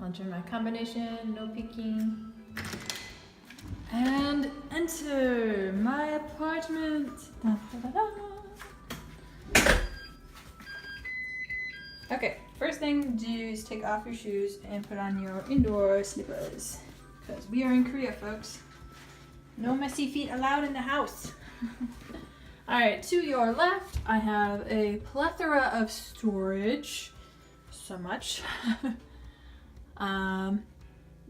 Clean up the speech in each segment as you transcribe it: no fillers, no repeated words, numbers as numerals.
I'll enter my combination, no peeking. And enter my apartment. Da, da, da, da. Okay, first thing to do is take off your shoes and put on your indoor slippers. Because we are in Korea, folks. No messy feet allowed in the house. Alright, to your left, I have a plethora of storage. So much.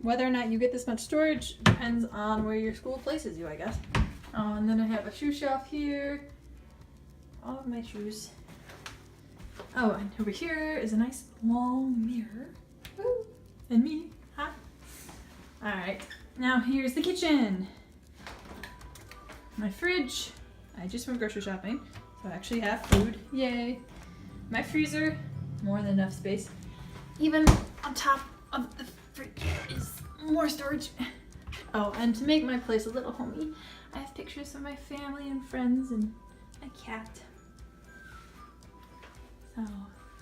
Whether or not you get this much storage depends on where your school places you, I guess. And then I have a shoe shelf here. All of my shoes. Oh, and over here is a nice long mirror. Woo! And me. Hi. Alright, now here's the kitchen. My fridge. I just went grocery shopping, so I actually have food. Yay! My freezer. More than enough space. Even on top of the fridge is more storage. Oh, and to make my place a little homey, I have pictures of my family and friends and a cat. So,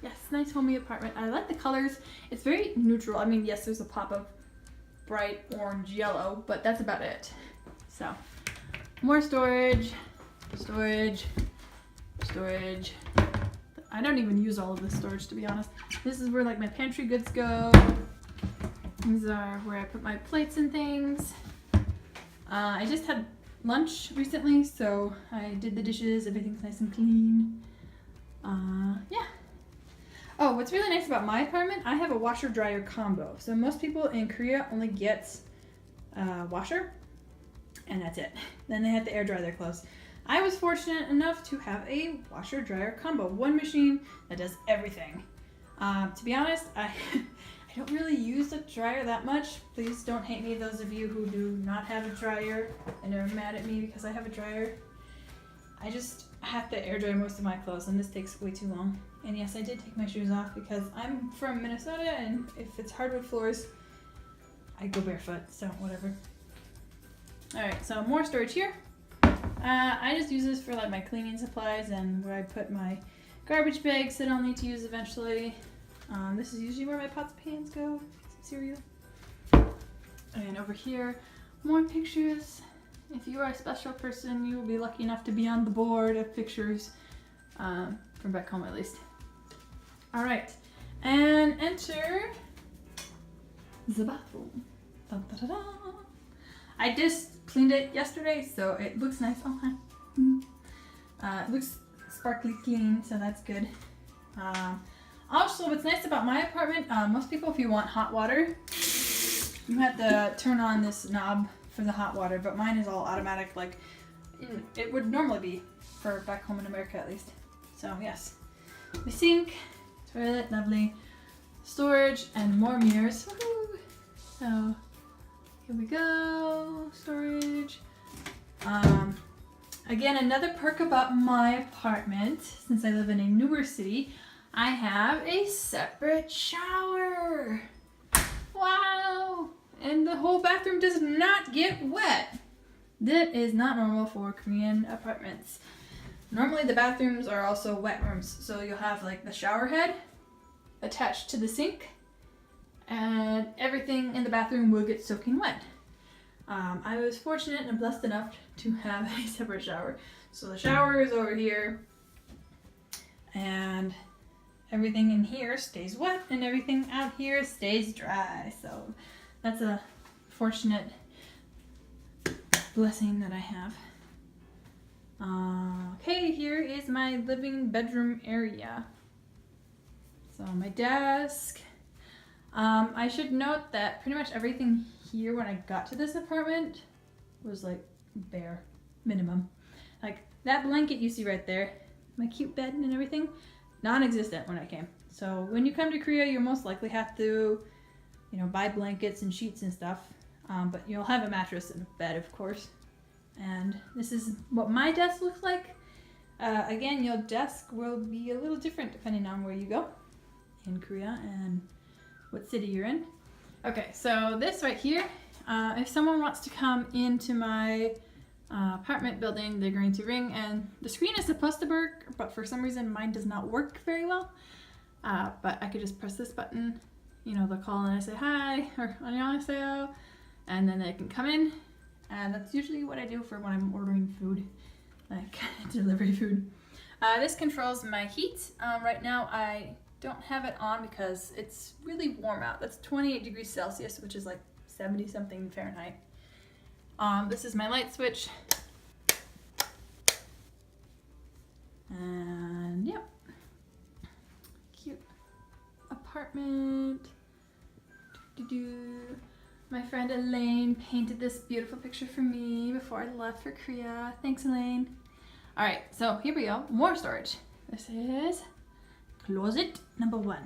yes, nice homey apartment. I like the colors. It's very neutral. I mean, yes, there's a pop of bright orange yellow, but that's about it. So, more storage, storage, storage. I don't even use all of this storage, to be honest. This is where like my pantry goods go. These are where I put my plates and things. I just had lunch recently, so I did the dishes. Everything's nice and clean. Yeah. Oh, what's really nice about my apartment, I have a washer dryer combo. So most people in Korea only get a washer, and that's it. Then they have to air dry their clothes. I was fortunate enough to have a washer dryer combo. One machine that does everything. To be honest, I don't really use the dryer that much. Please don't hate me, those of you who do not have a dryer and are mad at me because I have a dryer. I just have to air dry most of my clothes, and this takes way too long. And yes, I did take my shoes off because I'm from Minnesota, and if it's hardwood floors, I go barefoot, so whatever. Alright, so more storage here. I just use this for like my cleaning supplies and where I put my garbage bags that I'll need to use eventually. This is usually where my pots and pans go. Some cereal. And over here, more pictures. If you are a special person, you will be lucky enough to be on the board of pictures from back home at least. Alright, and enter the bathroom. Dun, dun, dun, dun. I just cleaned it yesterday, so it looks nice. Oh, hi. It looks sparkly clean, so that's good. Also, what's nice about my apartment, most people, if you want hot water, you have to turn on this knob for the hot water, but mine is all automatic, like it would normally be for back home in America at least. So yes, the sink, toilet, lovely, storage, and more mirrors. Woo-hoo. So here we go, storage. Again, another perk about my apartment, since I live in a newer city, I have a separate shower. Wow! And the whole bathroom does not get wet. That is not normal for Korean apartments. Normally the bathrooms are also wet rooms, so you'll have like the shower head attached to the sink, and everything in the bathroom will get soaking wet. I was fortunate and blessed enough to have a separate shower. So the shower is over here, and everything in here stays wet, and everything out here stays dry. So that's a fortunate blessing that I have. Okay, here is my living bedroom area. So my desk. I should note that pretty much everything here when I got to this apartment was like bare minimum. Like that blanket you see right there, my cute bed and everything, non-existent when I came. So when you come to Korea, you'll most likely have to, buy blankets and sheets and stuff. But you'll have a mattress and a bed, of course. And this is what my desk looks like. Again, your desk will be a little different depending on where you go in Korea and what city you're in. Okay, so this right here, if someone wants to come into my apartment building, they're going to ring, and the screen is supposed to work, but for some reason mine does not work very well. But I could just press this button you know, they'll call and I say hi or annyeonghaseyo, and then they can come in, and that's usually what I do for when I'm ordering food, like delivery food. This controls my heat. Right now I don't have it on because it's really warm out. That's 28 degrees Celsius, which is like 70 something Fahrenheit. This is my light switch. And yep, cute apartment. My friend Elaine painted this beautiful picture for me before I left for Korea. Thanks, Elaine. All right, so here we go, more storage. This is closet number 1,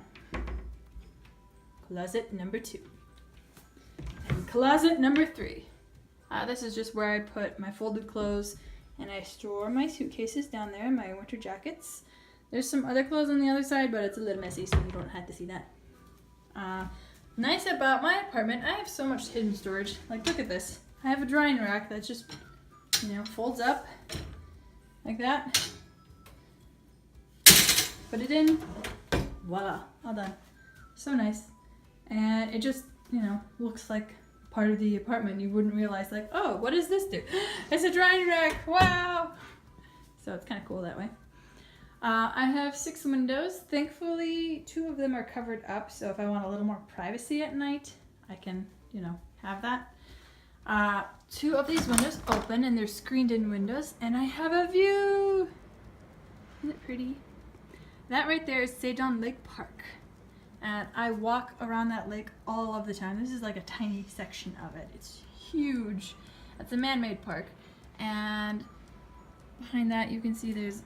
closet number 2, and closet number 3. This is just where I put my folded clothes, and I store my suitcases down there, my winter jackets. There's some other clothes on the other side, but it's a little messy, so you don't have to see that. Nice about my apartment, I have so much hidden storage. Like, look at this. I have a drying rack that just, you know, folds up like that. Put it in, voila, all done. So nice. And it just, you know, looks like part of the apartment. You wouldn't realize, like, oh, what does this do? It's a drying rack, wow! So it's kind of cool that way. I have 6 windows. Thankfully, 2 of them are covered up, so if I want a little more privacy at night, I can, you know, have that. 2 of these windows open, and they're screened-in windows, and I have a view! Isn't it pretty? That right there is Sejong Lake Park, and I walk around that lake all of the time. This is like a tiny section of it. It's huge. It's a man-made park, and behind that you can see there's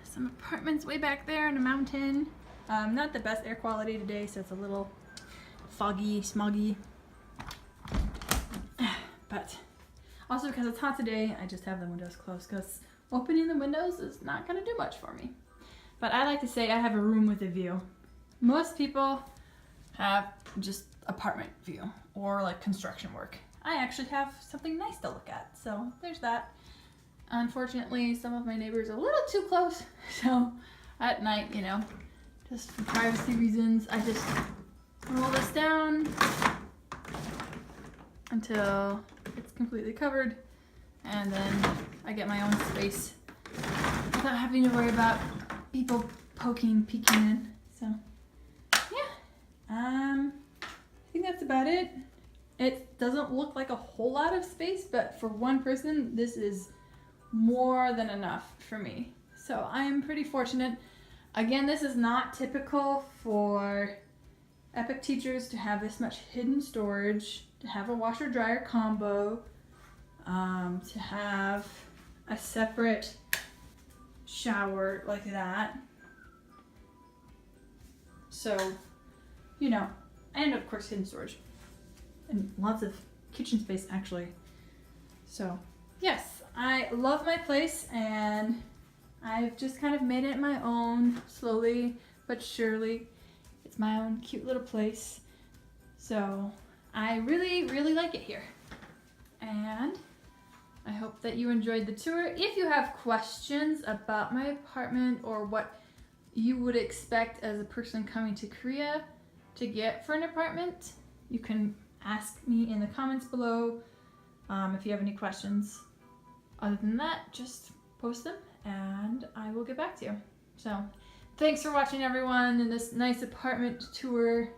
some apartments way back there in a mountain. Not the best air quality today, so it's a little foggy, smoggy. But also because it's hot today, I just have the windows closed because opening the windows is not going to do much for me. But I like to say I have a room with a view. Most people have just apartment view or like construction work. I actually have something nice to look at, so there's that. Unfortunately, some of my neighbors are a little too close, so at night, you know, just for privacy reasons, I just roll this down until it's completely covered, and then I get my own space without having to worry about people peeking in. So yeah, I think that's about it. It doesn't look like a whole lot of space, but for one person, this is more than enough for me. So I am pretty fortunate. Again, this is not typical for EPIK teachers to have this much hidden storage, to have a washer dryer combo, to have a separate shower like that. So, you know, and of course hidden storage and lots of kitchen space actually. So yes, I love my place, and I've just kind of made it my own slowly but surely. It's my own cute little place. So I really, really like it here. And I hope that you enjoyed the tour. If you have questions about my apartment or what you would expect as a person coming to Korea to get for an apartment, you can ask me in the comments below if you have any questions. Other than that, just post them and I will get back to you. So thanks for watching, everyone, in this nice apartment tour.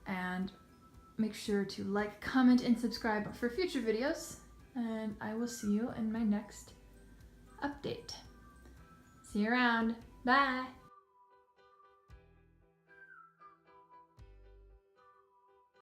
And make sure to like, comment, and subscribe for future videos. And I will see you in my next update. See you around. Bye.